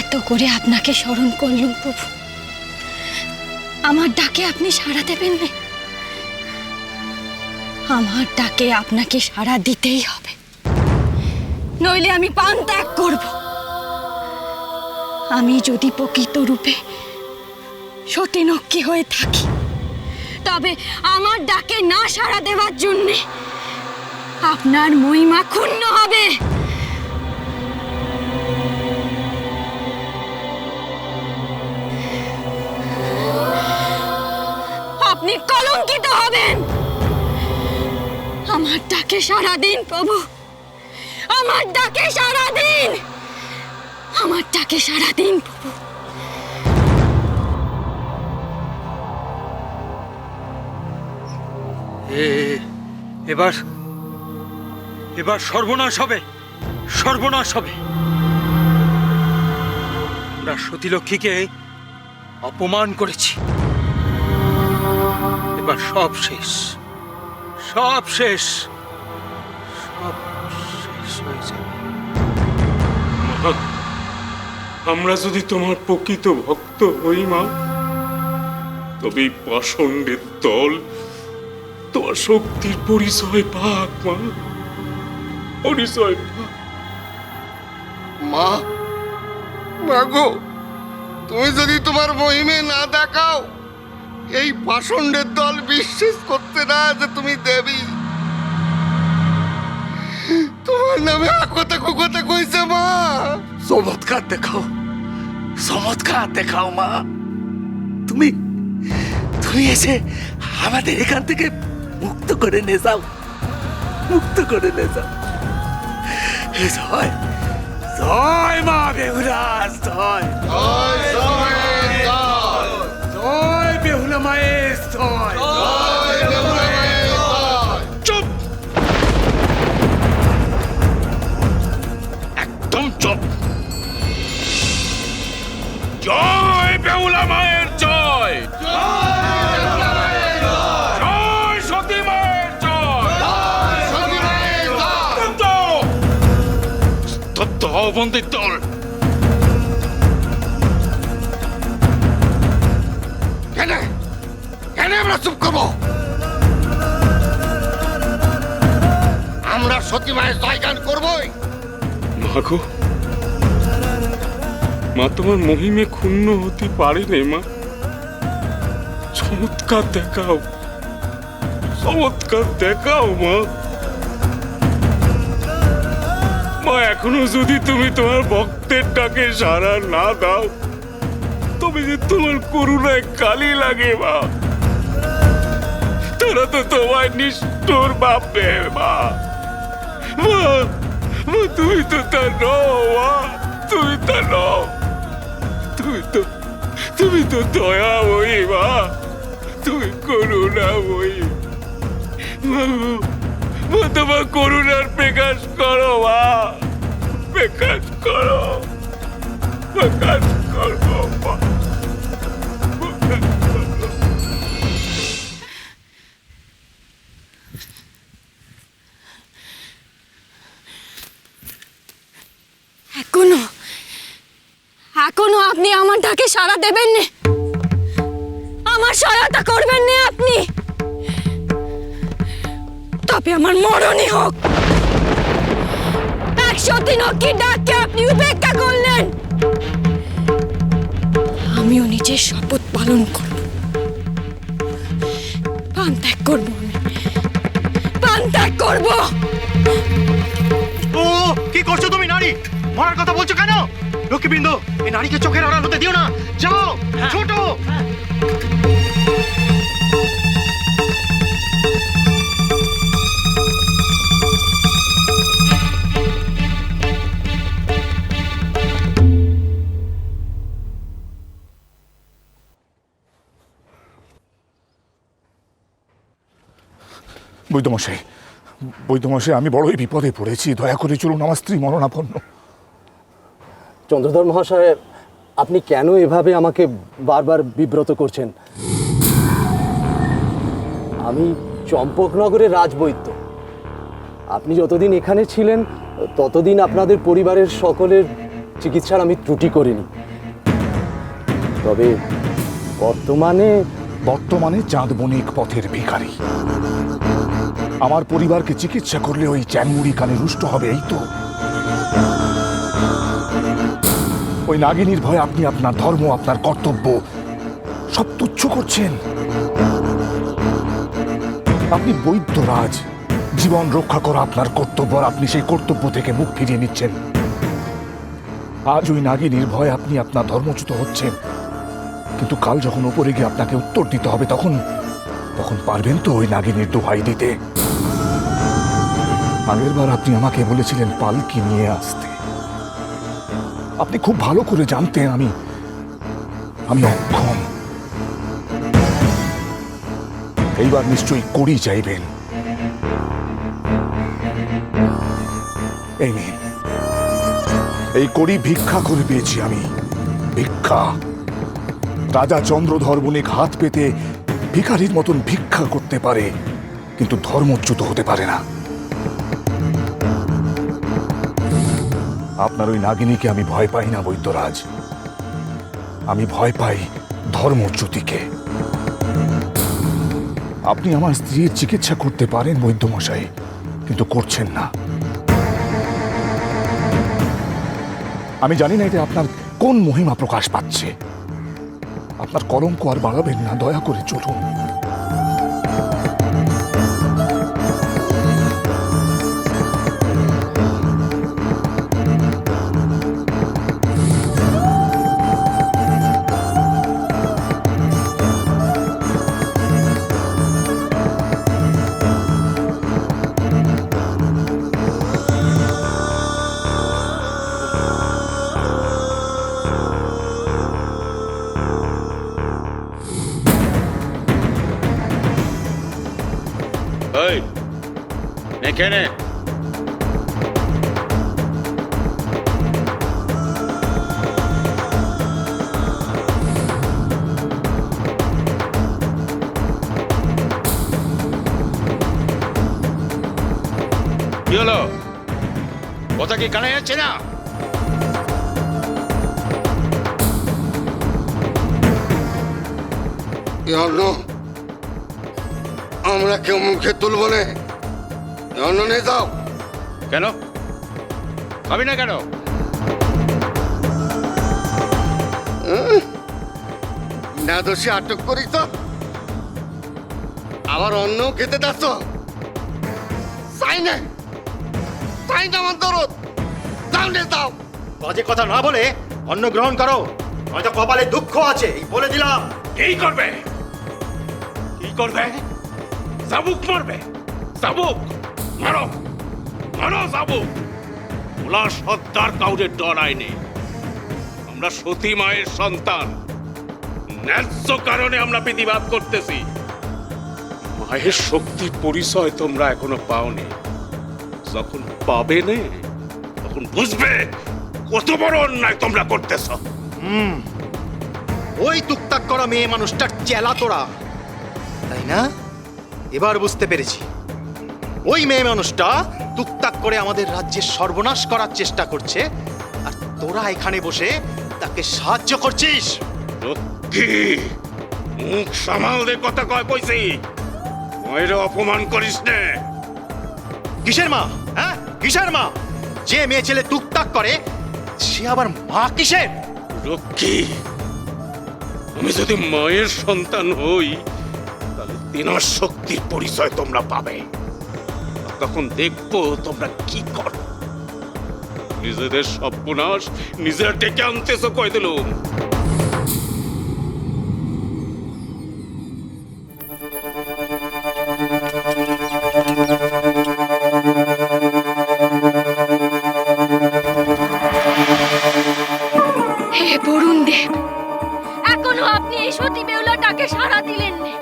এত করে আপনাকে স্মরণ করলুম প্রভু, আমার ডাকে আপনি সাড়া দেবেন না? আমার ডাকে আপনাকে সাড়া দিতেই হবে, নইলে আমি প্রাণ ত্যাগ করব। আমি যদি প্রকৃত রূপে সতীনক্ষী হয়ে থাকি, তবে আমার ডাকে না সাড়া দেওয়ার জন্যে আপনার মহিমা ক্ষুণ্ণ হবে। আপনি কলঙ্কিত হবেন। আমার ডাকে সাড়া দিন প্রভু, আমার ডাকে সাড়া দিন, আমার ডাকে সাড়া দিন প্রভু। এবার এবার সর্বনাশ হবে, সর্বনাশ হবে। আমরা সতীলক্ষ্মীকে অপমান করেছি, এবার সব শেষ, সব শেষ, সব শেষ হয়ে যাবে। আমরা যদি তোমার প্রকৃত ভক্ত হই মা, তবে এই পাষণ্ডের দল তোমার শক্তির পরিচয় পাক মা, পরিচয় পাক। মা, মাগো, তুমি যদি তোমার মহিমে না দেখাও, এই পাষণ্ডের দল বিশ্বাস করতে না যে তুমি দেবী। তোমার নামে আকতা কুকতা কইছে মা। চমৎকার দেখাও, চমৎকার দেখাও মা। তুমি তুমি এসে আমাদের এখান থেকে মুক্ত করে নিয়ে যাও, মুক্ত করে নিয়ে যাও। জয় জয় মা বেহুলার জয়, জয় জয় জয়, জয় বেহুলা মায়ের জয়। জয় দেবতা মায়ের জয়। চুপ, একদম চুপ। জয় বেহুলা মায়ের জয়, জয় সতী মায়ের জয়। সতী মায়ের জয়। স্তব্ধ হও বন্দির দল। কেন কেন আমরা চুপ করবো? আমরা সতী মায়ের জয়গান করবোই। মা গো, মা তোমার মহিমে ক্ষুণ্ণ হতে পারি নে মা। চমৎকার দেখাও, চমৎকার দেখাও মা। মা, এখনো যদি তুমি তোমার ভক্তের ডাকে সাড়া না দাও, তবে যে তোমার করুণায় কালি লাগে মা। তারা তো তোমায় নিষ্ঠুর ভাববে মা। মা, মা, তুমি তো তা নও মা, তুমি তা নও। তুমি তো দয়াময়ী মা, তুমি করুণাময়ী মা। মা, তোমার করুণার প্রকাশ করো মা, প্রকাশ করো, প্রকাশ করো মা। এখনো এখনো আপনি আমার ডাকে সাড়া দেবেন না, আমার সহায়তা করবেন না আপনি? তবে আমার মরণই হোক। এক সতীলক্ষ্মীর ডাককে আপনি উপেক্ষা করলেন, আমিও নিজের শপথ পালন করব, প্রাণ ত্যাগ করব, প্রাণ ত্যাগ করব। ও কি করছো তুমি নারী? মরার কথা বলছো কেন? লক্ষ্মীবৃন্দ, এই নারীকে চোখের আড়াল হতে দিও না। যাও, ছোট। বৈদ্যমশাই, বৈদ্যমশাই, আমি বড়ই বিপদে পড়েছি, দয়া করে চলুন, আমার স্ত্রী মরণাপন্ন। চন্দ্রধর মহাশয়, আপনি কেন এভাবে আমাকে বারবার বিব্রত করছেন? আমি চম্পকনগরের রাজবৈদ্য। আপনি যতদিন এখানে ছিলেন ততদিন আপনাদের পরিবারের সকলের চিকিৎসার আমি ত্রুটি করিনি। তবে বর্তমানে চাঁদ বণিক পথের ভিখারি। আমার পরিবারকে চিকিৎসা করলে ওই চ্যাংমুড়ি কানে রুষ্ট হবে, এই তো। ওই নাগিনীর ভয়ে আপনি আপনার ধর্ম, আপনার কর্তব্য সব তুচ্ছ করছেন। আপনি বৈদ্যরাজ, জীবন রক্ষা করা আপনার কর্তব্য, আর আপনি সেই কর্তব্য থেকে মুখ ফিরিয়ে নিচ্ছেন। আজ ওই নাগিনীর ভয়ে আপনি আপনার ধর্মচ্যুত হচ্ছেন, কিন্তু কাল যখন উপরে গিয়ে আপনাকে উত্তর দিতে হবে তখন পারবেন তো ওই নাগিনীর দোহাই দিতে? আগের বার আপনি আমাকে বলেছিলেন পালকি নিয়ে আসতে। আপনি খুব ভালো করে জানতেন আমি অক্ষম। এইবার নিশ্চয়ই কড়ি চাইবেন। এই নিন, এই কড়ি ভিক্ষা করে পেয়েছি আমি, ভিক্ষা। রাজা চন্দ্রধর বণিক হাত পেতে ভিখারির মতন ভিক্ষা করতে পারে, কিন্তু ধর্মচ্যুত হতে পারে না। আপনার ওই নাগিনীকে আমি ভয় পাই না বৈদ্যরাজ, আমি ভয় পাই ধর্মচ্যুতিকে। আপনি আমার স্ত্রীর চিকিৎসা করতে পারেন বৈদ্যমশাই, কিন্তু করছেন না। আমি জানি না এটা আপনার কোন মহিমা প্রকাশ পাচ্ছে। আপনার কলঙ্ক আর বাড়াবেন না, দয়া করে চলুন। এই এখানে কি হলো? কথা কি কানে যাচ্ছে না? আমরা কেউ মুখে তুলবো না, নিয়ে যাও। কেন খাবি না কেন? না দোষী আটক করি তো, আবার অন্য খেতে যাচ্ছ? চাই না, চাই না আমার দরদ, যাও নে যাও। বাজে কথা না বলে অন্ন গ্রহণ করো, হয়তো কপালে দুঃখ আছে, এই বলে দিলাম। কি করবে? কি করবে? চাবুক মারবে? চাবুক মারো, মারো চাবুক। ওলা সর্দার কাউরে ডরায়নি। আমরা সতী মায়ের সন্তান, ন্যায্য কারণে আমরা প্রতিবাদ করতেছি। মায়ের শক্তি পরিচয় তোমরা এখনো পাওনি। যখন পাবে না তখন বুঝবে কত বড় অন্যায় তোমরা করতেছ। ওই টুকটাক করা মেয়ে মানুষটার চেলা তোরা, তাই না? এবার বুঝতে পেরেছি, ওই মেয়ে মানুষটা টুকটাক করে আমাদের রাজ্যের সর্বনাশ করার চেষ্টা করছে, আর তোরা এখানে বসে তাকে সাহায্য করছিস। কি মুখ সামাল দে, কথা কয় কইছি। মায়ের অপমান করিস না। কিসের মা? হ্যাঁ, কিসের মা? যে মেয়ে ছেলে টুকটাক করে সে আবার মা কিসের? রক্ষী, আমি যদি মায়ের সন্তান হই তাহলে তিনার শক্তির পরিচয় তোমরা পাবে। তখন দেখবো তোমরা কি করো। নিজেদের সর্বনাশ নিজেরা ডেকে আনতেছো কই দিলুম। হে বরুণ দেব, এখনো আপনি এই সতী বেহুলাটাকে সাড়া দিলেন না।